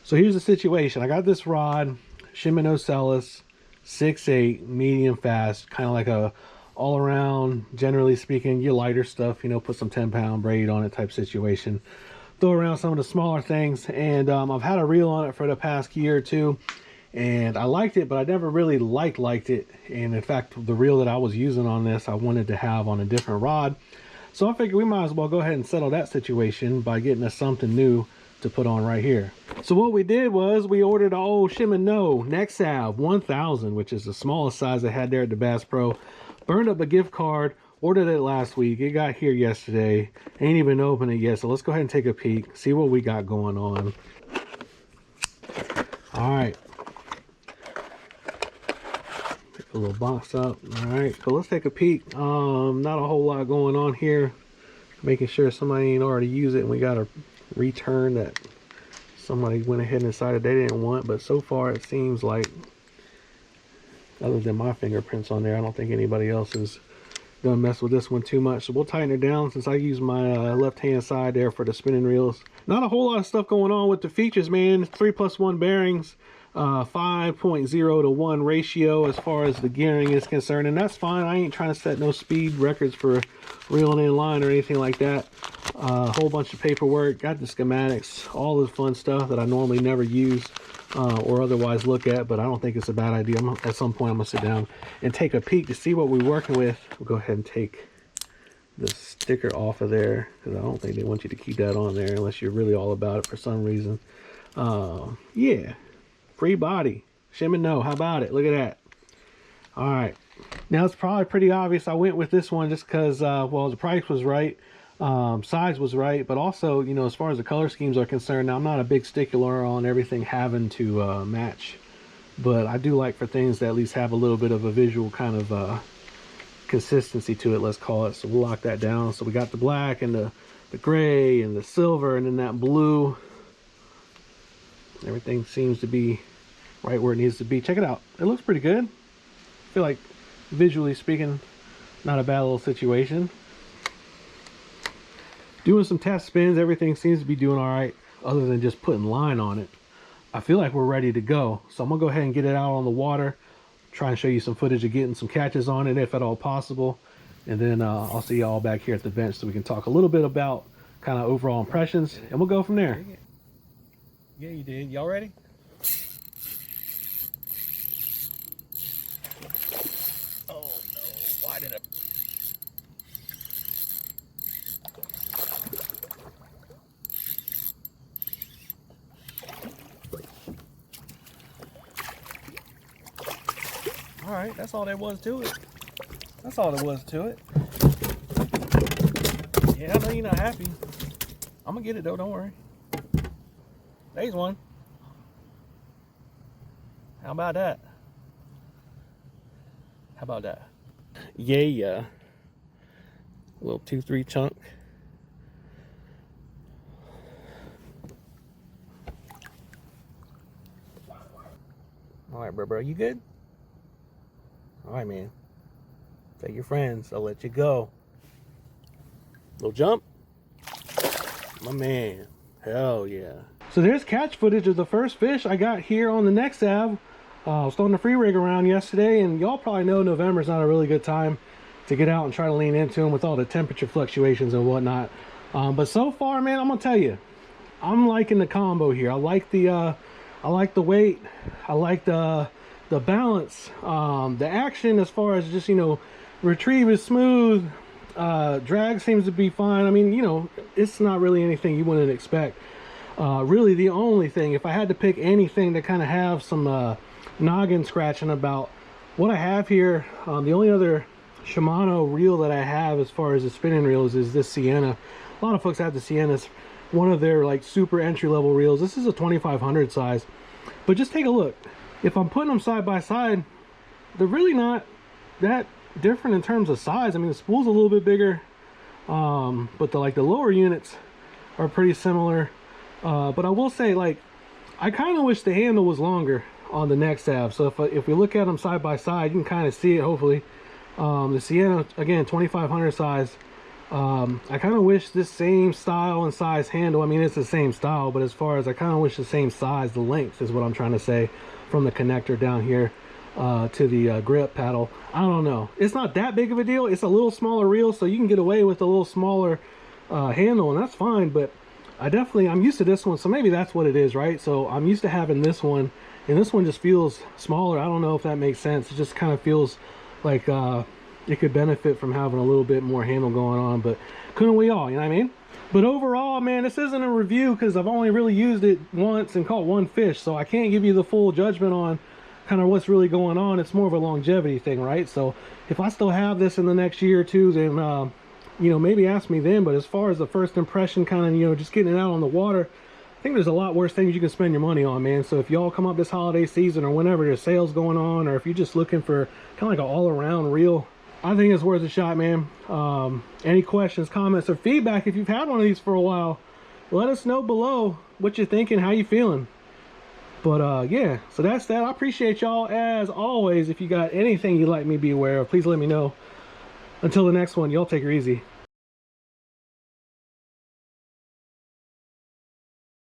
So here's the situation. I got this rod, Shimano Sellus, 6'8", medium fast, kind of like a all around, generally speaking, your lighter stuff, you know, put some 10-pound braid on it type situation. Throw around some of the smaller things, and I've had a reel on it for the past year or two, and I liked it, but I never really liked it. And in fact, the reel that I was using on this, I wanted to have on a different rod. So I figured we might as well go ahead and settle that situation by getting us something new to put on right here. So what we did was we ordered an old Shimano Nexave 1000, which is the smallest size they had there at the Bass Pro. Burned up a gift card, ordered it last week. It got here yesterday. Ain't even opened it yet. So let's go ahead and take a peek, see what we got going on. All right. Pick a little box up. All right, so let's take a peek. Not a whole lot going on here. Making sure somebody ain't already used it and we got a return that somebody went ahead and decided they didn't want. But so far it seems like, other than my fingerprints on there, I don't think anybody else is gonna mess with this one too much. So we'll tighten it down since I use my left hand side there for the spinning reels. Not a whole lot of stuff going on with the features, man. 3+1 bearings, 5.0 to 1 ratio as far as the gearing is concerned, and that's fine. I ain't trying to set no speed records for reeling in line or anything like that. A whole bunch of paperwork, got the schematics, all the fun stuff that I normally never use or otherwise look at, but I don't think it's a bad idea. At some point I'm gonna sit down and take a peek to see what we're working with. We'll go ahead and take the sticker off of there because I don't think they want you to keep that on there unless you're really all about it for some reason. Yeah, free body, Shimano, how about it? Look at that. All right, now it's probably pretty obvious I went with this one just because well, the price was right, size was right, but also, you know, as far as the color schemes are concerned, now I'm not a big stickler on everything having to match, but I do like for things that at least have a little bit of a visual kind of consistency to it, let's call it. So we'll lock that down. So we got the black and the gray and the silver and then that blue. Everything seems to be right where it needs to be. Check it out, it looks pretty good. I feel like visually speaking, not a bad little situation. Doing some test spins, everything seems to be doing all right other than just putting line on it. I feel like we're ready to go, so I'm gonna go ahead and get it out on the water, try and show you some footage of getting some catches on it if at all possible, and then I'll see y'all back here at the bench so we can talk a little bit about kind of overall impressions, and we'll go from there. Yeah, you did. Y'all ready? Oh no, why did I? All right, that's all there was to it. That's all there was to it. Yeah, I know you're not happy. I'm gonna get it though, don't worry. There's one. How about that? How about that? Yeah. Little 2-3 chunk. All right, bro, you good? All right, man. Tell your friends, I'll let you go. Little jump. My man. Hell yeah. So there's catch footage of the first fish I got here on the Nexave. I was throwing the free rig around yesterday, and y'all probably know November's not a really good time to get out and try to lean into them with all the temperature fluctuations and whatnot. But so far, man, I'm gonna tell you, I'm liking the combo here. I like the weight. I like the balance. The action as far as just, you know, retrieve is smooth. Drag seems to be fine. I mean, you know, it's not really anything you wouldn't expect. Really the only thing, if I had to pick anything to kind of have some noggin scratching about what I have here, the only other Shimano reel that I have as far as the spinning reels is this Sienna. A lot of folks have the Siennas, one of their like super entry-level reels. This is a 2500 size, but just take a look. If I'm putting them side by side, they're really not that different in terms of size. I mean, the spool's a little bit bigger, but the lower units are pretty similar. But I will say, like, I kind of wish the handle was longer on the Nexave. So if we look at them side by side, you can kind of see it, hopefully. The Sienna, again, 2500 size, I kind of wish this same style and size handle, I mean it's the same style, but as far as I kind of wish the same size, the length is what I'm trying to say, from the connector down here to the grip paddle. I don't know, it's not that big of a deal. It's a little smaller reel, so you can get away with a little smaller handle, and that's fine. But I'm used to this one, so maybe that's what it is, right? So I'm used to having this one, and this one just feels smaller. I don't know if that makes sense. It just kind of feels like it could benefit from having a little bit more handle going on, but couldn't we all, you know what I mean? But overall, man, this isn't a review because I've only really used it once and caught one fish, so I can't give you the full judgment on kind of what's really going on. It's more of a longevity thing, right? So if I still have this in the next year or two, then you know, maybe ask me then. But as far as the first impression, kind of, you know, just getting it out on the water, I think there's a lot worse things you can spend your money on, man. So if y'all come up this holiday season or whenever there's sales going on, or if you're just looking for kind of like an all-around reel, I think it's worth a shot, man. Any questions, comments, or feedback, if you've had one of these for a while, let us know below what you're thinking, how you feeling. But yeah, so that's that. I appreciate y'all as always. If you got anything you'd like me to be aware of, please let me know. Until the next one, y'all take her easy.